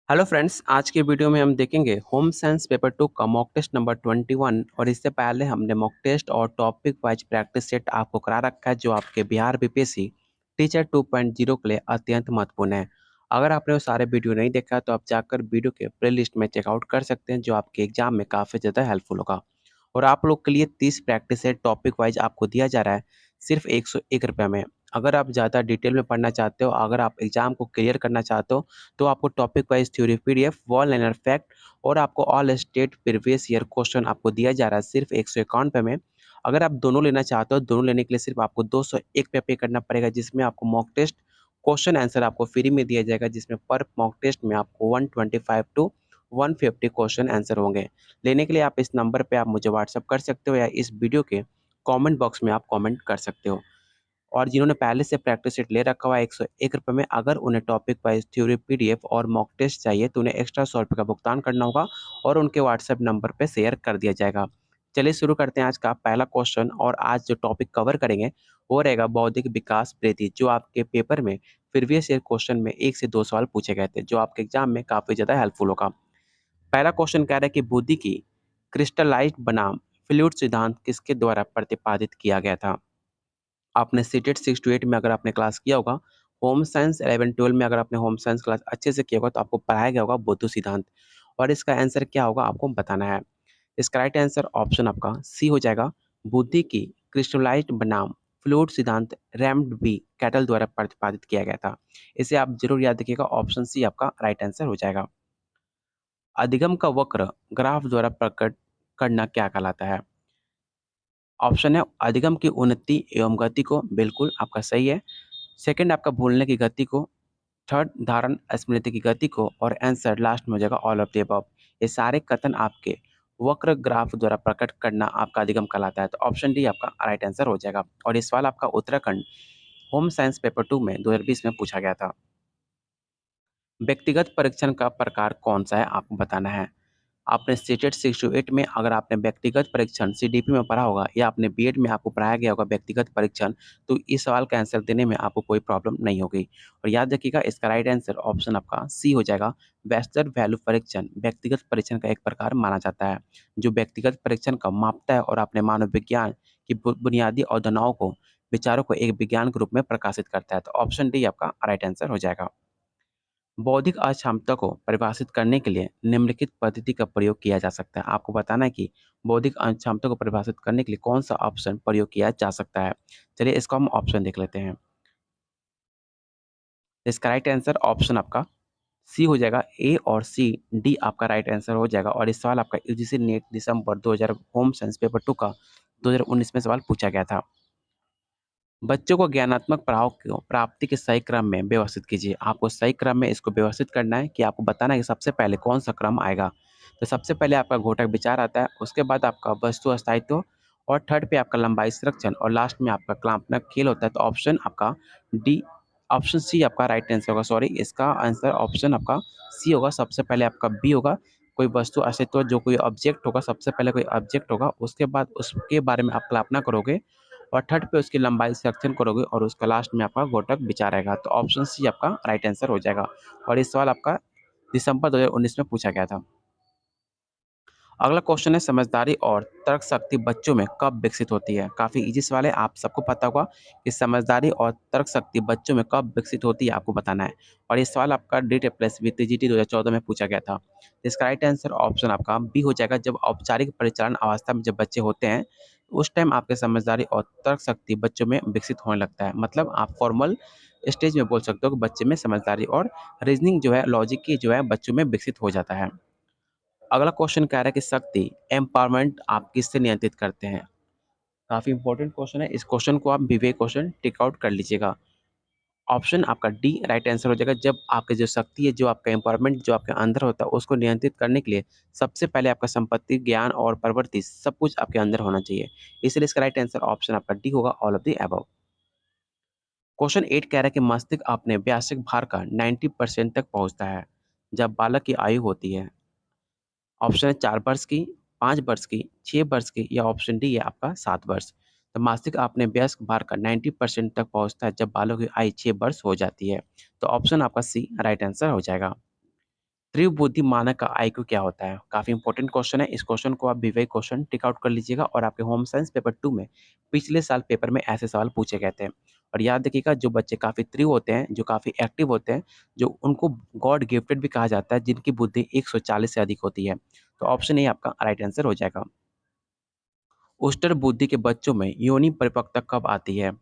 Hello friends, आज के video में हम देखेंगे होम साइंस पेपर 2 का मॉक टेस्ट नंबर 21। और इससे पहले हमने मॉक टेस्ट और टॉपिक वाइज प्रैक्टिस सेट आपको करा रखा है, जो आपके बिहार बीपीएससी टीचर 2.0 के लिए अत्यंत महत्वपूर्ण है। अगर आपने वो सारे वीडियो नहीं देखा तो आप जाकर वीडियो के प्लेलिस्ट में चेकआउट कर सकते हैं, जो आपके एग्जाम में काफ़ी ज़्यादा हेल्पफुल होगा। और आप लोग के लिए 30 प्रैक्टिस सेट टॉपिक वाइज आपको दिया जा रहा है सिर्फ 101 रुपये में। अगर आप ज़्यादा डिटेल में पढ़ना चाहते हो, अगर आप एग्जाम को क्लियर करना चाहते हो, तो आपको topic wise theory PDF, one liner fact और आपको all state previous year question आपको दिया जा रहा है सिर्फ 151 में। अगर आप दोनों लेना चाहते हो, दोनों लेने के लिए सिर्फ आपको 201 पे करना पड़ेगा, जिसमें आपको मॉक टेस्ट क्वेश्चन आंसर आपको फ्री में दिया जाएगा, जिसमें पर मॉक टेस्ट में आपको 125 टू 150 क्वेश्चन आंसर होंगे। लेने के लिए आप इस नंबर पे आप मुझे व्हाट्सअप कर सकते हो, या इस वीडियो के कमेंट बॉक्स में आप कमेंट कर सकते हो। और जिन्होंने पहले से प्रैक्टिस सेट ले रखा हुआ है 101 रुपये में, अगर उन्हें टॉपिक वाइज थ्योरी पीडीएफ और मॉक टेस्ट चाहिए तो उन्हें एक्स्ट्रा 100 रुपये का भुगतान करना होगा और उनके व्हाट्सएप नंबर पे शेयर कर दिया जाएगा। चलिए शुरू करते हैं आज का पहला क्वेश्चन। और आज जो टॉपिक कवर करेंगे वो रहेगा बौद्धिक विकास वृद्धि, जो आपके पेपर में प्रीवियस ईयर क्वेश्चन में 1 से 2 सवाल पूछे गए थे, जो आपके एग्जाम में काफ़ी ज़्यादा हेल्पफुल होगा। पहला क्वेश्चन कह रहा है कि बुद्धि की क्रिस्टलाइज्ड बनाम फ्लूइड सिद्धांत किसके द्वारा प्रतिपादित किया गया था। आपने सीटेट 6 टू 8 में अगर आपने क्लास किया होगा, होम साइंस 11-12 में अगर आपने होम साइंस क्लास अच्छे से किया होगा, तो आपको पढ़ाया गया होगा बुद्ध सिद्धांत। और इसका आंसर क्या होगा आपको बताना है। इसका राइट आंसर ऑप्शन आपका सी हो जाएगा। बुद्धि की क्रिस्टलाइज्ड बनाम फ्लूइड सिद्धांत रैम्ड बी कैटल द्वारा प्रतिपादित किया गया था। इसे आप जरूर याद रखिएगा, ऑप्शन सी आपका राइट आंसर हो जाएगा। अधिगम का वक्र ग्राफ द्वारा प्रकट करना क्या कहलाता है। ऑप्शन है अधिगम की उन्नति एवं गति को, बिल्कुल आपका सही है। सेकंड आपका भूलने की गति को। थर्ड धारण स्मृति की गति को। और आंसर लास्ट में हो जाएगा ऑल ऑफ द अबव। ये सारे कथन आपके वक्र ग्राफ द्वारा प्रकट करना आपका अधिगम कहलाता है। तो ऑप्शन डी आपका राइट आंसर हो जाएगा। और ये सवाल आपका उत्तराखंड होम साइंस पेपर 2 में 2020 में पूछा गया था। व्यक्तिगत परीक्षण का प्रकार कौन सा है आपको बताना है। आपने सीटेट 6 टू 8 में अगर आपने व्यक्तिगत परीक्षण सीडीपी में पढ़ा होगा, या आपने बीएड में आपको पढ़ाया गया होगा व्यक्तिगत परीक्षण, तो इस सवाल का आंसर देने में आपको कोई प्रॉब्लम नहीं होगी। और याद रखिएगा, इसका राइट आंसर ऑप्शन आपका सी हो जाएगा। वेस्टर वैल्यू परीक्षण व्यक्तिगत परीक्षण का एक प्रकार माना जाता है, जो व्यक्तिगत परीक्षण का मापता है और अपने मानव विज्ञान की बुनियादी अवधारणाओं को, विचारों को एक विज्ञान के रूप में प्रकाशित करता है। तो ऑप्शन डी आपका राइट आंसर हो जाएगा। बौद्धिक अक्षमता को परिभाषित करने के लिए निम्नलिखित पद्धति का प्रयोग किया जा सकता है। आपको बताना है कि बौद्धिक अक्षमता को परिभाषित करने के लिए कौन सा ऑप्शन प्रयोग किया जा सकता है। चलिए इसको हम ऑप्शन देख लेते हैं। इसका राइट आंसर ऑप्शन आपका सी हो जाएगा। ए और सी, डी आपका राइट आंसर हो जाएगा। और इस सवाल आपका यूजीसी नेट दिसंबर 2000 होम साइंस पेपर 2 का 2019 में सवाल पूछा गया था। बच्चों को ज्ञानात्मक पड़ाव को प्राप्ति के सही क्रम में व्यवस्थित कीजिए। आपको सही क्रम में इसको व्यवस्थित करना है, कि आपको बताना है कि सबसे पहले कौन सा क्रम आएगा। तो सबसे पहले आपका घोटक विचार आता है, उसके बाद आपका वस्तु स्थायित्व, और थर्ड पे आपका लंबाई संरक्षण, और लास्ट में आपका कल्पना खेल होता है। तो ऑप्शन आपका डी, ऑप्शन सी आपका राइट आंसर होगा। सॉरी, इसका आंसर ऑप्शन आपका सी होगा। सबसे पहले आपका बी होगा, कोई वस्तु अस्तित्व, जो कोई ऑब्जेक्ट होगा, सबसे पहले कोई ऑब्जेक्ट होगा, उसके बाद उसके बारे में आप कल्पना करोगे, और थर्ड पे उसकी लंबाई सेक्शन करोगे, और उसका लास्ट में आपका घोटक विचार आएगा। तो ऑप्शन सी आपका राइट आंसर हो जाएगा। और इस सवाल आपका दिसंबर 2019 में पूछा गया था। अगला क्वेश्चन है, समझदारी और तर्क शक्ति बच्चों में कब विकसित होती है। काफ़ी इजी सवाल है, आप सबको पता होगा कि समझदारी और तर्क शक्ति बच्चों में कब विकसित होती है, आपको बताना है। और ये सवाल आपका डीटे प्लस टीजीटी 2014 में पूछा गया था। इसका राइट आंसर ऑप्शन आपका बी हो जाएगा। जब औपचारिक परिचालन अवस्था में जब बच्चे होते हैं, उस टाइम आपके समझदारी और तर्क शक्ति बच्चों में विकसित होने लगता है। मतलब आप फॉर्मल स्टेज में बोल सकते हो कि बच्चे में समझदारी और रीजनिंग जो है, लॉजिक की जो है, बच्चों में विकसित हो जाता है। अगला क्वेश्चन कह रहा है कि शक्ति एम्पावरमेंट आप किससे नियंत्रित करते हैं। काफी इंपॉर्टेंट क्वेश्चन है, इस क्वेश्चन को आप विवेक क्वेश्चन टिक आउट कर लीजिएगा। ऑप्शन आपका डी राइट आंसर हो जाएगा। जब आपकी जो शक्ति है, जो आपका एम्पावरमेंट जो आपके अंदर होता है, उसको नियंत्रित करने के लिए सबसे पहले आपका संपत्ति, ज्ञान और प्रवृत्ति सब कुछ आपके अंदर होना चाहिए। इसलिए इसका राइट आंसर ऑप्शन आपका डी होगा, all of the above. Question 8 कह रहा है कि मस्तिष्क अपने व्यासिक भार का 90% तक पहुंचता है जब बालक की आयु होती है। ऑप्शन है 4 वर्ष की, 5 वर्ष की, 6 वर्ष की, या ऑप्शन डी है आपका 7 वर्ष। तो मासिक आपने वयस्क भार का 90% तक पहुंचता है जब बालों की आयु 6 वर्ष हो जाती है। तो ऑप्शन आपका सी राइट आंसर हो जाएगा। त्रिबुद्धि मानक का आईक्यू क्या होता है? काफ़ी इंपॉर्टेंट क्वेश्चन है। इस क्वेश्चन को आप विवेक क्वेश्चन टिक आउट कर लीजिएगा और आपके होम साइंस पेपर 2 में पिछले साल पेपर में ऐसे सवाल पूछे गए थे। और याद रखिएगा जो बच्चे काफ़ी तीव्र होते हैं, जो काफ़ी एक्टिव होते हैं, जो उनको गॉड गिफ्टेड भी कहा जाता है, जिनकी बुद्धि 140 से अधिक होती है। तो ऑप्शन ए आपका राइट आंसर हो जाएगा। उष्टर बुद्धि के बच्चों में योनि परिपक्वता कब आती है?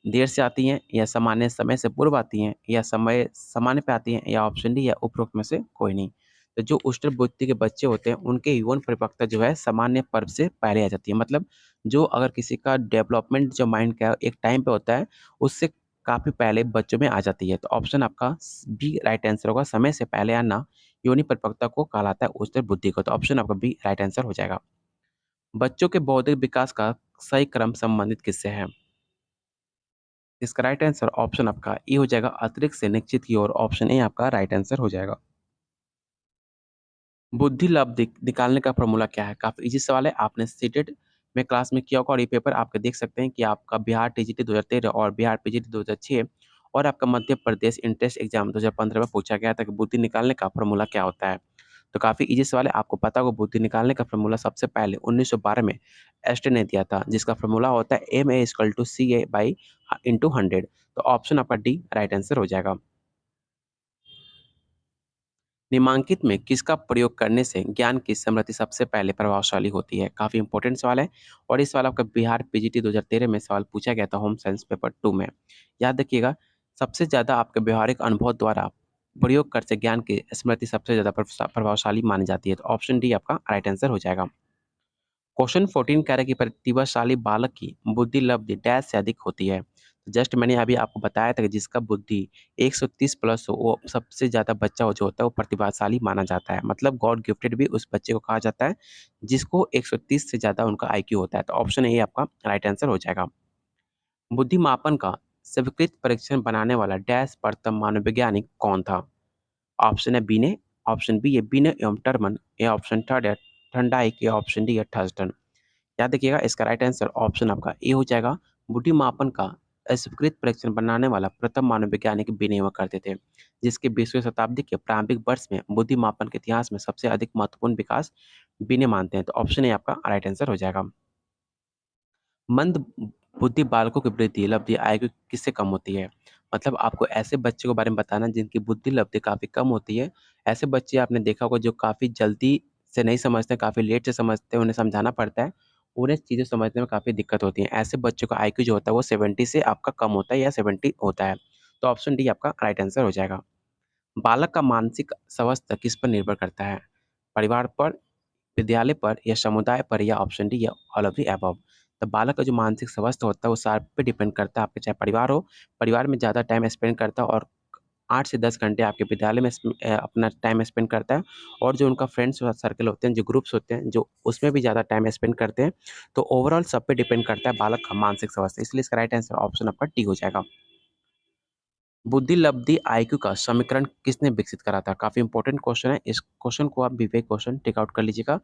देर से आती हैं या सामान्य समय से पूर्व आती हैं या समय सामान्य पे आती हैं या ऑप्शन डी या उपरोक्त में से कोई नहीं। तो जो उष्ण बुद्धि के बच्चे होते हैं उनके यौन परिपक्वता जो है सामान्य पर्व से पहले आ जाती है। मतलब जो अगर किसी का डेवलपमेंट जो माइंड का एक टाइम पे होता है उससे काफ़ी पहले बच्चों में आ जाती है। तो ऑप्शन आपका बी राइट आंसर होगा। समय से पहले आना योनि परिपक्वता को कहलाता है उष्ण बुद्धि को। तो ऑप्शन आपका बी राइट आंसर हो जाएगा। बच्चों के बौद्धिक विकास का सही क्रम संबंधित किससे है? इसका राइट आंसर ऑप्शन आपका ए हो जाएगा, अतिरिक्त से निश्चित की ओर। ऑप्शन ए आपका राइट आंसर हो जाएगा। बुद्धि लाभ निकालने का फॉर्मूला क्या है? काफ़ी इजी सवाल है। आपने सीटेट में क्लास में किया होगा और ये पेपर आपके देख सकते हैं कि आपका बिहार टीजीटी 2013 और बिहार पीजीटी 2006 और आपका मध्य प्रदेश इंट्रेंस एग्जाम 2015 में पूछा गया था कि बुद्धि निकालने का फॉर्मूला क्या होता है। तो काफ़ी इजी सवाल है। आपको पता होगा बुद्धि निकालने का फॉर्मूला सबसे पहले 1912 में एस्टे ने दिया था, जिसका फॉर्मूला होता है MA = CA/100। तो ऑप्शन आपका डी राइट आंसर हो जाएगा। निम्नांकित में किसका प्रयोग करने से ज्ञान की स्मृति सबसे पहले प्रभावशाली होती है? काफ़ी इंपॉर्टेंट सवाल है और इस सवाल आपका बिहार पीजीटी 2013 में सवाल पूछा गया था होम साइंस पेपर 2 में। याद रखिएगा, सबसे ज़्यादा आपके व्यवहारिक अनुभव द्वारा प्रयोग कर से ज्ञान की स्मृति सबसे ज़्यादा प्रभावशाली मानी जाती है। तो ऑप्शन डी आपका राइट आंसर हो जाएगा। क्वेश्चन 14 कह रहा है कि प्रतिभाशाली बालक की बुद्धि लब्धि डैश से अधिक होती है। जस्ट मैंने अभी आपको बताया था कि जिसका बुद्धि 130 प्लस हो वो सबसे ज़्यादा बच्चा जो होता है वो प्रतिभाशाली माना जाता है। मतलब गॉड गिफ्टेड भी उस बच्चे को कहा जाता है जिसको 130 से ज़्यादा उनका आईक्यू होता है। तो ऑप्शन ए आपका राइट आंसर हो जाएगा। बुद्धि मापन का स्वीकृत परीक्षण बनाने वाला डैश प्रथम मानव वैज्ञानिक कौन था? ऑप्शन है बीने, ऑप्शन बी है बीने एवं टर्मन, या ऑप्शन थर्ड है थर्नडाइक, या ऑप्शन डी है थर्स्टन। याद रखिएगा इसका राइट आंसर ऑप्शन आपका ए हो जाएगा। बुद्धि मापन का अस्वीकृत परीक्षण बनाने वाला प्रथम मानव वैज्ञानिक बिने हुआ करते थे, जिसके 20वीं शताब्दी के प्रारंभिक वर्ष में बुद्धि मापन के इतिहास में सबसे अधिक महत्वपूर्ण विकास बिने मानते हैं। तो ऑप्शन ए आपका राइट आंसर हो जाएगा। मंद बुद्धि बालकों की वृद्धि लब्धि आयु किससे कम होती है? मतलब आपको ऐसे बच्चे के बारे में बताना है जिनकी बुद्धि लब्धि काफ़ी कम होती है। ऐसे बच्चे आपने देखा होगा जो काफ़ी जल्दी से नहीं समझते, काफ़ी लेट से समझते हैं, उन्हें समझाना पड़ता है। उन्हें चीज़ें समझने में काफ़ी दिक्कत होती है। ऐसे बच्चों का आईक्यू जो होता है वो 70 से आपका कम होता है या 70 होता है। तो ऑप्शन डी आपका राइट आंसर हो जाएगा। बालक का मानसिक स्वास्थ्य किस पर निर्भर करता है? परिवार पर, विद्यालय पर, या समुदाय पर, या ऑप्शन डी या ऑल ऑफ द अबव। तो बालक का जो मानसिक स्वास्थ्य होता है वो सार पे डिपेंड करता है। आपके चाहे परिवार हो, परिवार में ज़्यादा टाइम स्पेंड करता है और 8 से 10 घंटे आपके विद्यालय में अपना टाइम स्पेंड करता है और जो उनका फ्रेंड्स सर्कल होते हैं, जो ग्रुप्स होते हैं, जो उसमें भी ज़्यादा टाइम स्पेंड करते हैं। तो ओवरऑल सब पे डिपेंड करता है बालक का मानसिक स्वास्थ्य। इसलिए इसका राइट आंसर ऑप्शन आपका डी हो जाएगा। बुद्धि लब्धि आईक्यू का समीकरण किसने विकसित करा था? काफ़ी इंपॉर्टेंट क्वेश्चन है। इस क्वेश्चन को आप विवेक क्वेश्चन टिक आउट कर लीजिएगा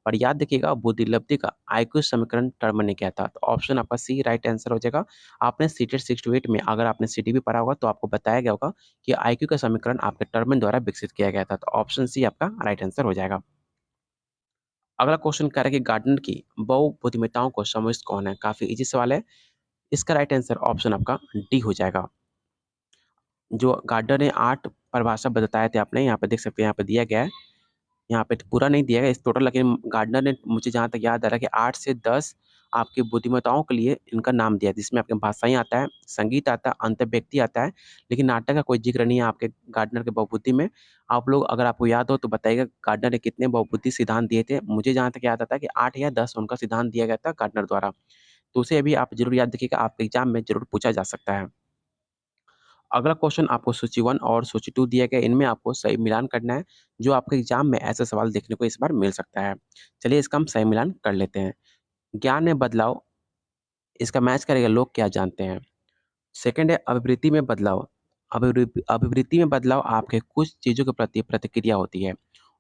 और याद रखिएगा बुद्धि लब्धि का आईक्यू समीकरण टर्म ने किया था। तो ऑप्शन आपका सी राइट आंसर हो जाएगा। आपने सीटेट 6 टू 8 में अगर आपने सीटी भी पढ़ा होगा तो आपको बताया गया होगा कि आईक्यू का समीकरण आपके टर्मन द्वारा विकसित किया गया था। तो ऑप्शन सी आपका राइट आंसर हो जाएगा। अगला क्वेश्चन कह रहा है कि गार्डनर की बहुबुद्धिमत्ताओं को समूहित कौन है? काफ़ी इजी सवाल है। इसका राइट आंसर ऑप्शन आपका डी हो जाएगा। जो गार्डनर ने 8 परिभाषा बताए थे आपने, यहाँ पे देख सकते हैं, यहाँ पे दिया गया है। यहाँ पे पूरा नहीं दिया गया इस टोटल, लेकिन गार्डनर ने मुझे जहाँ तक याद आ रहा है कि 8 से 10 आपकी बुद्धिमत्ताओं के लिए इनका नाम दिया है, जिसमें आपके भाषाई आता है, संगीत आता है, अंतर्व्यक्ति आता है, लेकिन नाटक का कोई ज़िक्र नहीं है आपके गार्डनर के बहुबुद्धि में। आप लोग अगर आपको याद हो तो बताइएगा गार्डनर ने कितने बहुबुद्धि सिद्धांत दिए थे? मुझे जहाँ तक याद आता है कि 8 या 10 उनका सिद्धांत दिया गया था गार्डनर द्वारा। तो उसे भी आप ज़रूर याद रखिएगा, आपके एग्ज़ाम में ज़रूर पूछा जा सकता है। अगला क्वेश्चन आपको सूची 1 और सूची 2 दिया गया है, इनमें आपको सही मिलान करना है, जो आपके एग्जाम में ऐसा सवाल देखने को इस बार मिल सकता है। चलिए इसका हम सही मिलान कर लेते हैं। ज्ञान में बदलाव, इसका मैच करेगा लोग क्या जानते हैं। सेकंड है अभिवृत्ति में बदलाव। अभिवृत्ति में बदलाव आपके कुछ चीज़ों के प्रति प्रतिक्रिया होती है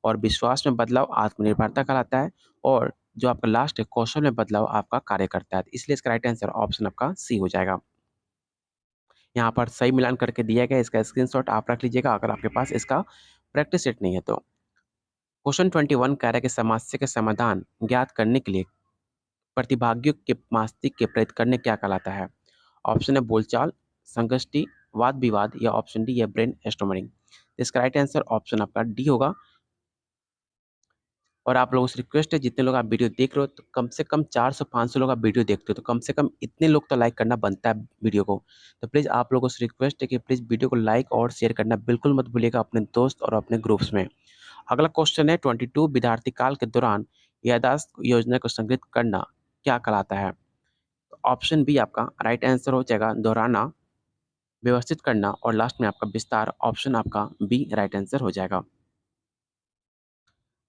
और विश्वास में बदलाव आत्मनिर्भरता कहलाता है और जो आपका लास्ट है कौशल में बदलाव आपका कार्य करता है। इसलिए इसका राइट आंसर ऑप्शन आपका सी हो जाएगा। यहाँ पर सही मिलान करके दिया गया है, इसका स्क्रीनशॉट आप रख लीजिएगा अगर आपके पास इसका प्रैक्टिस सेट नहीं है तो। क्वेश्चन 21 कह रहा है कि समस्या के समाधान ज्ञात करने के लिए प्रतिभागियों के मस्तिष्क के प्रयत्न करने क्या कहलाता है? ऑप्शन है बोलचाल, संगष्टी, वाद विवाद या ऑप्शन डी है ब्रेन स्टॉर्मिंग। इसका राइट आंसर ऑप्शन आपका डी होगा। और आप लोगों से रिक्वेस्ट है, जितने लोग आप वीडियो देख रहे हो तो कम से कम 400-500 लोग आप वीडियो देखते हो तो कम से कम इतने लोग तो लाइक करना बनता है वीडियो को। तो प्लीज़ आप लोगों से रिक्वेस्ट है कि प्लीज़ वीडियो को लाइक और शेयर करना बिल्कुल मत भूलिएगा अपने दोस्त और अपने ग्रुप्स में। अगला क्वेश्चन है 22 विद्यार्थी काल के दौरान याददाश्त योजना को संग्रहित करना क्या कहलाता है? ऑप्शन बी आपका राइट आंसर हो जाएगा दोहराना, व्यवस्थित करना और लास्ट में आपका विस्तार। ऑप्शन आपका बी राइट आंसर हो जाएगा।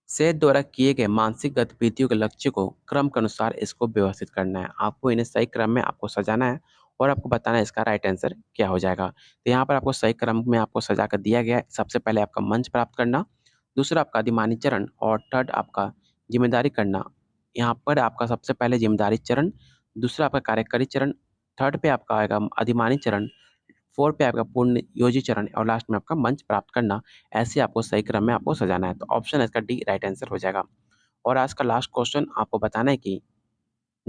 सेठ द्वारा किए गए मानसिक गतिविधियों के लक्ष्य को क्रम के अनुसार इसको व्यवस्थित करना है। आपको इन्हें सही क्रम में आपको सजाना है और आपको बताना है इसका राइट आंसर क्या हो जाएगा। तो यहाँ पर आपको सही क्रम में आपको सजा कर दिया गया है। सबसे पहले आपका मंच प्राप्त करना, दूसरा आपका अधिमानी चरण और थर्ड आपका जिम्मेदारी करना। यहाँ पर आपका सबसे पहले जिम्मेदारी चरण, दूसरा आपका कार्यकारी चरण, थर्ड पे आपका आएगा अधिमानी चरण, 4 पे आपका पूर्ण योजी चरण और लास्ट में आपका मंच प्राप्त करना। ऐसे आपको सही क्रम में आपको सजाना है। तो ऑप्शन है इसका डी राइट आंसर हो जाएगा। और आज का लास्ट क्वेश्चन आपको बताना है कि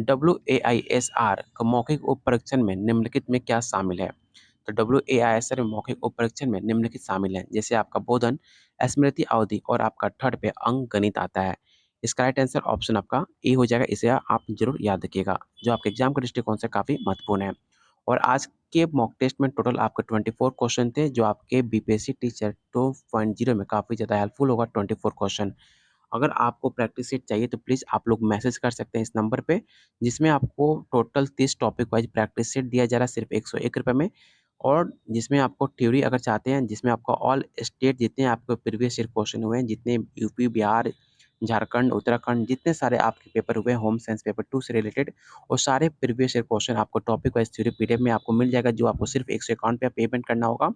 WAISR का मौखिक उप परीक्षण में निम्नलिखित में क्या शामिल है? तो WAISR में मौखिक उप परीक्षण में निम्नलिखित शामिल है, जैसे आपका बोधन, स्मृति अवधि और आपका थर्ड पे अंक गणित आता है। इसका राइट आंसर ऑप्शन आपका ए हो जाएगा। इसे आप जरूर याद रखिएगा, जो आपके एग्जाम के दृष्टिकोण से काफी महत्वपूर्ण है। और आज के मॉक टेस्ट में टोटल आपके 24 क्वेश्चन थे, जो आपके बीपीएससी टीचर 2.0 में काफी ज्यादा हेल्पफुल होगा। 24 क्वेश्चन। अगर आपको प्रैक्टिस सेट चाहिए तो प्लीज़ आप लोग मैसेज कर सकते हैं इस नंबर पे, जिसमें आपको total 30 topic wise practice set दिया जा रहा है सिर्फ ₹101 में। और जिसमें आपको थ्योरी अगर चाहते हैं, जिसमें आपको ऑल स्टेट जितने आपके प्रीवियस ईयर क्वेश्चन हुए हैं, जितने यूपी, बिहार, झारखंड, उत्तराखंड, जितने सारे आपके पेपर हुए हैं होम साइंस पेपर 2 से रिलेटेड, वो सारे प्रीवियस ईयर क्वेश्चन आपको टॉपिक वाइज थ्योरी पीडीएफ में आपको मिल जाएगा, जो आपको सिर्फ ₹151 पेमेंट करना होगा।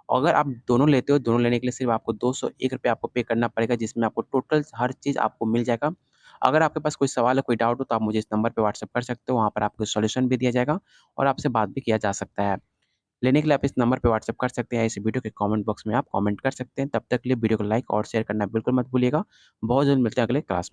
अगर आप दोनों लेते हो, दोनों लेने के लिए सिर्फ आपको ₹201 आपको पे करना पड़ेगा, जिसमें आपको टोटल हर चीज़ आपको मिल जाएगा। अगर आपके पास कोई सवाल है, कोई डाउट हो, तो आप मुझे इस नंबर पे व्हाट्सएप कर सकते हो, वहाँ पर आपको सॉल्यूशन भी दिया जाएगा और आपसे बात भी किया जा सकता है। लेने के लिए आप इस नंबर पे व्हाट्सएप कर सकते हैं, इस वीडियो के कमेंट बॉक्स में आप कमेंट कर सकते हैं। तब तक के लिए वीडियो को लाइक और शेयर करना बिल्कुल मत भूलिएगा। बहुत जल्द मिलते हैं अगले क्लास में।